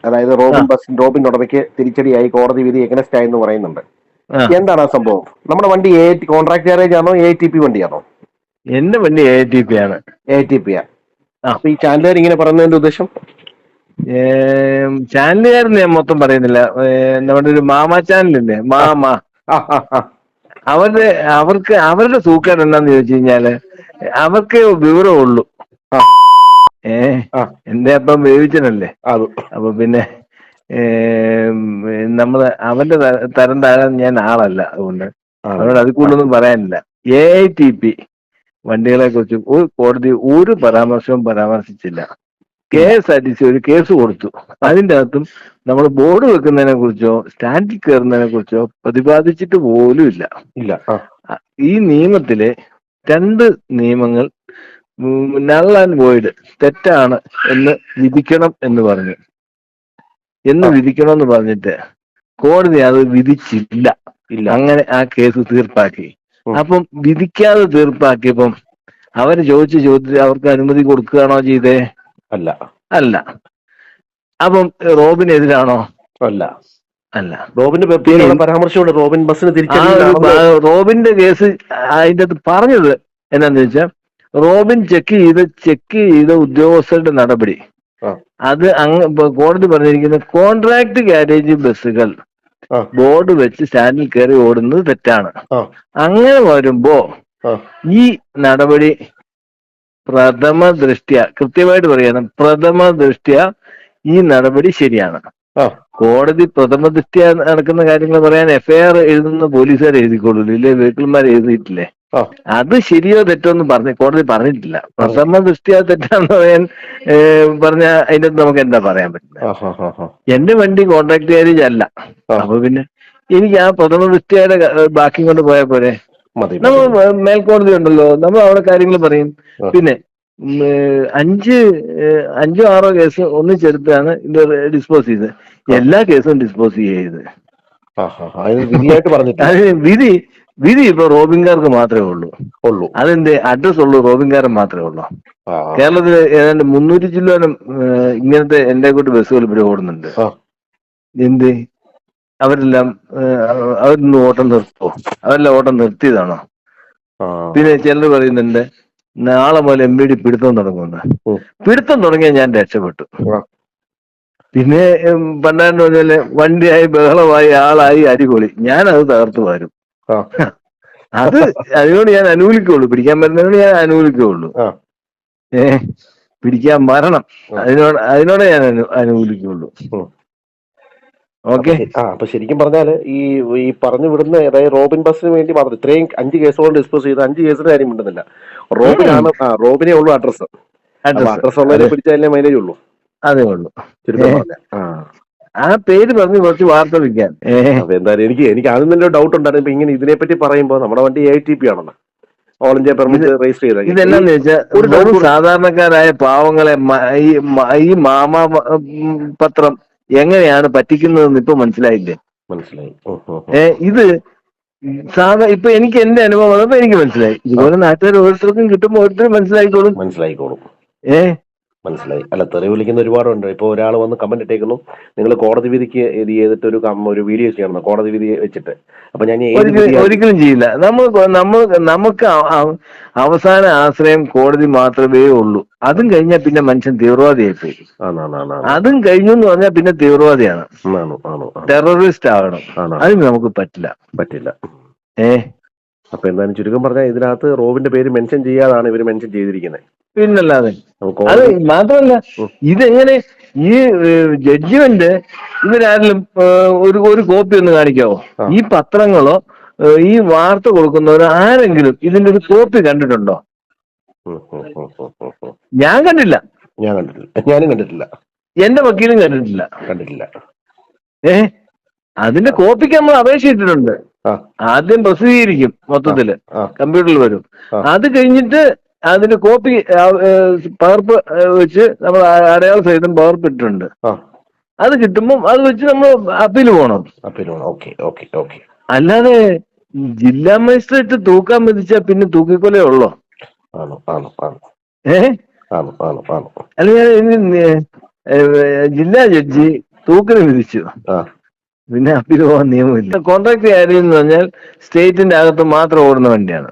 അതായത് റോബിൻ ഉടമയ്ക്ക് തിരിച്ചടിയായി, കോടതി വിധി എഗനസ്റ്റ് ആയെന്ന് പറയുന്നുണ്ട്. എന്താണ് ആ സംഭവം? നമ്മുടെ വണ്ടി കോൺട്രാക്ട് ഗാരേജ് ആണോ ATP വണ്ടിയാണോ? എന്റെ വണ്ടി ATP ആണ്. ATP ആ. അപ്പൊ ഈ ചാനലുകാർ ഇങ്ങനെ പറയുന്നതിന്റെ ഉദ്ദേശം? ചാനലുകാരെന്ന് ഞാൻ മൊത്തം പറയുന്നില്ല. നമ്മുടെ ഒരു മാമാ ചാനലില്ലേ, അവരുടെ സൂക്കേട് എന്താന്ന് ചോദിച്ചു കഴിഞ്ഞാല് അവർക്ക് വിവരമുള്ളൂ. എന്റെ അപ്പം വേവിച്ചനല്ലേ. അപ്പൊ പിന്നെ നമ്മള് അവന്റെ തരം താഴാൻ ഞാൻ ആളല്ല. അതുകൊണ്ട് അതിൽ കൂടുതലൊന്നും പറയാനില്ല. AITP വണ്ടികളെ കുറിച്ച് ഒരു കോടതി ഒരു പരാമർശവും പരാമർശിച്ചില്ല. KSRTC ഒരു കേസ് കൊടുത്തു. അതിൻ്റെ അകത്തും നമ്മൾ ബോർഡ് വെക്കുന്നതിനെ കുറിച്ചോ സ്റ്റാൻഡിൽ കയറുന്നതിനെ കുറിച്ചോ പ്രതിപാദിച്ചിട്ട് പോലും ഇല്ല. ഈ നിയമത്തിലെ 2 നിയമങ്ങൾ നൾ ആൻഡ് വോയിഡ് തെറ്റാണ് എന്ന് വിധിക്കണം എന്ന് പറഞ്ഞിട്ട് കോടതി അത് വിധിച്ചില്ല. അങ്ങനെ ആ കേസ് തീർപ്പാക്കി. അപ്പം വിധിക്കാതെ തീർപ്പാക്കിയപ്പം അവര് ചോദിച്ച ചോദ്യത്തിൽ അവർക്ക് അനുമതി കൊടുക്കുകയാണോ ചെയ്തേ? അല്ല. അപ്പം റോബിനെതിരാണോ? അല്ല. റോബിന്റെ കേസ് അതിൻ്റെ അകത്ത് പറഞ്ഞത് എന്നാന്ന് വെച്ചാൽ, റോബിൻ ചെക്ക് ചെയ്ത ഉദ്യോഗസ്ഥരുടെ നടപടി അത് കോടതി പറഞ്ഞിരിക്കുന്ന കോൺട്രാക്ട് ഗാരേജ് ബസ്സുകൾ ബോർഡ് വെച്ച് സ്റ്റാൻഡിൽ കയറി ഓടുന്നത് തെറ്റാണ്. അങ്ങനെ വരുമ്പോ ഈ നടപടി പ്രഥമ ദൃഷ്ട്യ, കൃത്യമായിട്ട് പറയണം, പ്രഥമ ദൃഷ്ട്യ ഈ നടപടി ശരിയാണ്. കോടതി പ്രഥമ ദൃഷ്ട്യ നടക്കുന്ന കാര്യങ്ങൾ പറയാൻ FIR എഴുതുന്ന പോലീസുകാർ എഴുതിക്കോളൂ, ഇല്ലേ വെഹിക്കിൾമാർ എഴുതിയിട്ടില്ലേ? അത് ശരിയോ തെറ്റോ എന്ന് കോടതി പറഞ്ഞിട്ടില്ല. പ്രഥമ ദൃഷ്ട്യ തെറ്റാന്ന് പറയാൻ പറഞ്ഞ അതിൻ്റെ നമുക്ക് എന്താ പറയാൻ പറ്റില്ല. എന്റെ വണ്ടി കോൺട്രാക്ട് ഗാരേജ് അല്ല. അപ്പൊ പിന്നെ എനിക്ക് ആ പ്രഥമ ദൃഷ്ട്യയുടെ ബാക്കി കൊണ്ട് പോയാൽ പോരെ? നമ്മൾ മേൽക്കോടതി ഉണ്ടല്ലോ, നമ്മൾ അവിടെ കാര്യങ്ങൾ പറയും. പിന്നെ 5-6 കേസ് ഒന്നിച്ചെടുത്താണ് ഇത് ഡിസ്പോസ് ചെയ്തത്. എല്ലാ കേസും ഡിസ്പോസ് ചെയ്ത് വിധി ഇപ്പൊ റോബിൻകാർക്ക് മാത്രമേ ഉള്ളൂ. അതെന്ത് അഡ്രസ് ഉള്ളൂ? റോബിൻകാരൻ മാത്രമേ ഉള്ളൂ. കേരളത്തിൽ ഏതാണ്ട് 300 ജില്ലോനം ഇങ്ങനത്തെ എന്റെ കൂട്ട് ബസ്സുകൾ ഇവിടെ ഓടുന്നുണ്ട്. എന്ത് അവരൊന്നും ഓട്ടം നിർത്തുമോ? അവരെല്ലാം ഓട്ടം നിർത്തിയതാണോ? പിന്നെ ചിലർ പറയുന്നുണ്ട് നാളെ മുതൽ MVD പിടുത്തം തുടങ്ങുമെന്ന്. പിടുത്തം തുടങ്ങിയാൽ ഞാൻ രക്ഷപ്പെട്ടു. പിന്നെ പണ്ടാണ്ട് പറഞ്ഞാല് വണ്ടിയായി ബഹളമായി ആളായി അടിപൊളി, ഞാനത് തകർത്തു വരും. അതിനോട് ഞാൻ അനുകൂലിക്കുള്ളൂ. പിടിക്കാൻ പറ്റുന്നതിനോട് ഞാൻ അനുകൂലിക്കുള്ളൂ. പിടിക്കാൻ വരണം, അതിനോടെ ഞാൻ അനുകൂലിക്കുള്ളൂ. അപ്പൊ ശരിക്കും പറഞ്ഞാല് ഈ പറഞ്ഞു വിടുന്ന, അതായത് റോബിൻ ബസ്സിന് വേണ്ടി മാത്രം ഇത്രയും 5 കേസുകൾ ഡിസ്പോസ് ചെയ്ത് 5 കേസിന് കാര്യം മിണ്ടുന്നില്ല. റോബിനേ ഉള്ളൂ അഡ്രസ് ഉള്ളതിനെ പിടിച്ചാലേ മൈലേജ് ഉള്ളൂ. അതേ ഉള്ളൂ. ആ പേര് പറഞ്ഞ് കുറച്ച് വാർത്ത വിൽക്കാൻ. അപ്പൊ എന്തായാലും എനിക്ക് ആദ്യം തന്നെ ഡൗട്ട് ഉണ്ടായിരുന്നു. ഇപ്പൊ ഇങ്ങനെ ഇതിനെപ്പറ്റി പറയുമ്പോ നമ്മുടെ വണ്ടി ATP ആണെന്ന്, ഓൾ ഇന്ത്യ പെർമിറ്റ് രജിസ്റ്റർ ചെയ്ത. ഇതെന്നാന്ന് വെച്ചാൽ സാധാരണക്കാരായ പാവങ്ങളെ ഈ മാമാ പത്രം എങ്ങനെയാണ് പറ്റിക്കുന്നതെന്ന് ഇപ്പൊ മനസ്സിലായി. ഇത് ഇപ്പൊ എനിക്ക് എന്റെ അനുഭവം വന്നപ്പോ എനിക്ക് മനസ്സിലായി. ഇതുപോലെ നാട്ടുകാർ ഓരോരുത്തർക്കും കിട്ടുമ്പോൾ ഓരോരുത്തരും മനസ്സിലായിക്കോളും. മനസ്സിലായി. അല്ല, തെറി വിളിക്കുന്ന ഒരുപാടുണ്ട്. ഇപ്പൊ ഒരാൾ വന്ന് കമന്റ് ഇട്ടേക്കുന്നു, നിങ്ങൾ കോടതി വിധിക്ക് ഇത് ചെയ്തിട്ട് ഒരു വീഡിയോ ചെയ്യണം കോടതി വിധി വെച്ചിട്ട്. അപ്പൊ ഞാൻ ഒരിക്കലും ചെയ്യില്ല. നമുക്ക് അവസാന ആശ്രയം കോടതി മാത്രമേ ഉള്ളൂ. അതും കഴിഞ്ഞാൽ പിന്നെ മനുഷ്യൻ തീവ്രവാദിയായി പോയി. അതും കഴിഞ്ഞു എന്ന് പറഞ്ഞാൽ പിന്നെ തീവ്രവാദിയാണ്, ടെററിസ്റ്റ് ആകണം. അതിന് നമുക്ക് പറ്റില്ല. അപ്പൊ എന്തായാലും ചുരുക്കം പറഞ്ഞാൽ ഇതിനകത്ത് റോബിന്റെ പേര് മെൻഷൻ ചെയ്യാതാണ് ഇവര് മെൻഷൻ ചെയ്തിരിക്കുന്നത്. പിന്നല്ലാതെ. അത് മാത്രമല്ല, ഇതെങ്ങനെ ഈ ജഡ്ജിമെന്റ് ഇവരാരെങ്കിലും ഒരു കോപ്പി ഒന്ന് കാണിക്കാവോ? ഈ പത്രങ്ങളോ ഈ വാർത്ത കൊടുക്കുന്നവരോ ആരെങ്കിലും ഇതിന്റെ ഒരു കോപ്പി കണ്ടിട്ടുണ്ടോ? ഞാൻ കണ്ടില്ല. ഞാനും കണ്ടിട്ടില്ല. എന്റെ വക്കീലും കണ്ടിട്ടില്ല. അതിന്റെ കോപ്പിക്ക് നമ്മൾ അപേക്ഷ ഇട്ടിട്ടുണ്ട്. ആദ്യം പ്രസിദ്ധീകരിക്കും, മൊത്തത്തില് കമ്പ്യൂട്ടറിൽ വരും. അത് കഴിഞ്ഞിട്ട് അതിന്റെ കോപ്പി പകർപ്പ് വെച്ച് നമ്മൾ അടയാള സഹിതം പകർപ്പ് ഇട്ടിട്ടുണ്ട്. അത് കിട്ടുമ്പോൾ അത് വെച്ച് നമ്മൾ അപ്പീൽ പോകണം. അല്ലാതെ ജില്ലാ മജിസ്ട്രേറ്റ് തൂക്കാൻ വിധിച്ചാൽ പിന്നെ തൂക്കിക്കൊലേ ഉള്ളോ? അല്ലെങ്കിൽ ജില്ലാ ജഡ്ജി തൂക്കിന് വിധിച്ചു. പിന്നെ അപ്പീൽ പോകാൻ നിയമമില്ല. കോൺട്രാക്ട് കാര്യം എന്ന് പറഞ്ഞാൽ സ്റ്റേറ്റിന്റെ അകത്ത് മാത്രം ഓടുന്ന വണ്ടിയാണ്.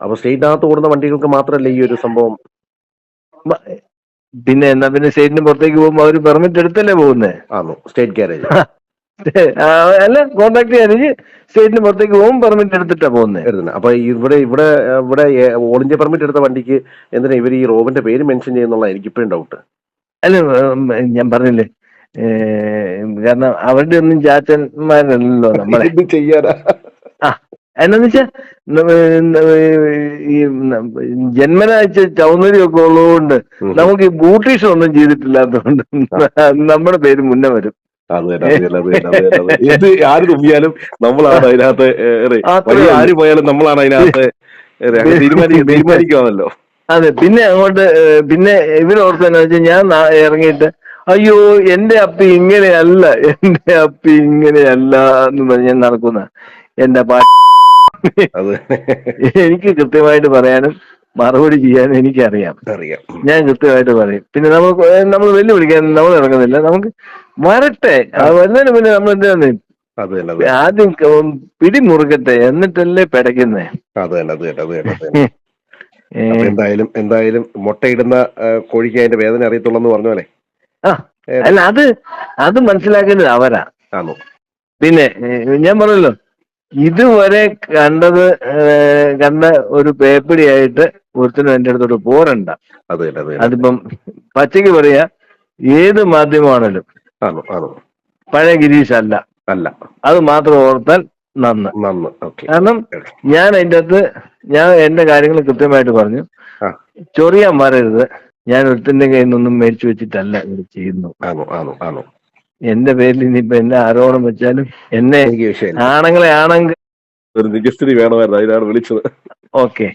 അപ്പൊ സ്റ്റേറ്റിനകത്ത് ഓടുന്ന വണ്ടികൾക്ക് മാത്രമല്ല ഈ ഒരു സംഭവം. പിന്നെ എന്നാ പിന്നെ സ്റ്റേറ്റിന് പുറത്തേക്ക് പോകുമ്പോ അവര് പെർമിറ്റ് എടുത്തല്ലേ പോകുന്നേ? സ്റ്റേറ്റ് ഗാരേജ് അല്ല, കോൺട്രാക്ട് കാരേജ് സ്റ്റേറ്റിന് പുറത്തേക്ക് പോകുമ്പോൾ പെർമിറ്റ് എടുത്തിട്ടാ പോകുന്നത്. അപ്പൊ ഇവിടെ ഇവിടെ ഇവിടെ ഓൾ ഇന്ത്യ പെർമിറ്റ് എടുത്ത വണ്ടിക്ക് എന്തിനാ ഇവർ ഈ റോബിന്റെ പേര് മെൻഷൻ ചെയ്യുന്നുള്ള എനിക്കിപ്പോഴും ഡൗട്ട്. അല്ല, ഞാൻ പറഞ്ഞില്ലേ, കാരണം അവരുടെ ഒന്നും ചാച്ചന്മാരല്ലോ നമ്മളെ ചെയ്യാനാ. എന്നാന്ന് വെച്ചാ ഈ ജന്മനാഴ്ച ചൗന്ദര്യമൊക്കെ ഉള്ളതുകൊണ്ട് നമുക്ക് ഈ ബ്യൂട്ടീഷൻ ഒന്നും ചെയ്തിട്ടില്ലാത്തതുകൊണ്ട് നമ്മുടെ പേര് മുന്നേ വരും. ഇത് ആര് തുമ്പിയാലും നമ്മളാണ് അതിനകത്ത്, ആര് പോയാലും നമ്മളാണ് അതിനകത്ത് തീരുമാനിക്കാമല്ലോ. അതെ. പിന്നെ അങ്ങോട്ട് പിന്നെ ഇവരോർത്തെന്ന് വെച്ചാൽ ഞാൻ ഇറങ്ങിയിട്ട് അയ്യോ എന്റെ അപ്പി ഇങ്ങനെയല്ല, എന്റെ അപ്പി ഇങ്ങനെയല്ല എന്ന് പറഞ്ഞ് ഞാൻ നടക്കുന്ന എന്റെ എനിക്ക് കൃത്യമായിട്ട് പറയാനും മറുപടി ചെയ്യാനും എനിക്കറിയാം. ഞാൻ കൃത്യമായിട്ട് പറയും. പിന്നെ നമ്മൾ വെല്ലുവിളിക്കാൻ നമ്മൾ ഇറങ്ങുന്നില്ല. നമുക്ക് വരട്ടെ, വരുന്നതിന് മുന്നേ നമ്മൾ എന്താണ് ആദ്യം പിടിമുറുകട്ടെ, എന്നിട്ടല്ലേ പിടയ്ക്കുന്നേ. എന്തായാലും മുട്ടയിടുന്ന കോഴിക്ക് അതിന്റെ വേദന അറിയത്തുള്ളൂ പറഞ്ഞ പോലെ. അല്ല, അത് മനസ്സിലാക്കുന്നത് അവരാ. പിന്നെ ഞാൻ പറഞ്ഞല്ലോ, ഇതുവരെ കണ്ട ഒരു പേപ്പടിയായിട്ട് ഒരുത്തിനും എന്റെ അടുത്തോട്ട് പോരണ്ട. അതിപ്പം പച്ചയ്ക്ക് പറയാ, ഏത് മാധ്യമമാണേലും പഴയ ഗിരീഷ് അല്ല. അത് മാത്രം ഓർത്താൽ നന്ന്. കാരണം ഞാൻ അതിൻ്റെ അകത്ത് ഞാൻ എന്റെ കാര്യങ്ങൾ കൃത്യമായിട്ട് പറഞ്ഞു. ചൊറിയാൻ വരരുത്. ഞാൻ ഒരുത്തിന്റെ കയ്യിൽ നിന്നൊന്നും മേടിച്ചു വെച്ചിട്ടല്ല ഇത് ചെയ്യുന്നു. എന്റെ പേരിൽ ഇനിയിപ്പോ എന്നെ ആരോപണം വെച്ചാലും എന്നെ ആണെങ്കിൽ ഒരു നിജസ്ഥിതി വേണമായിരുന്നു, അതിനാണ് വിളിച്ചത്. ഓക്കെ.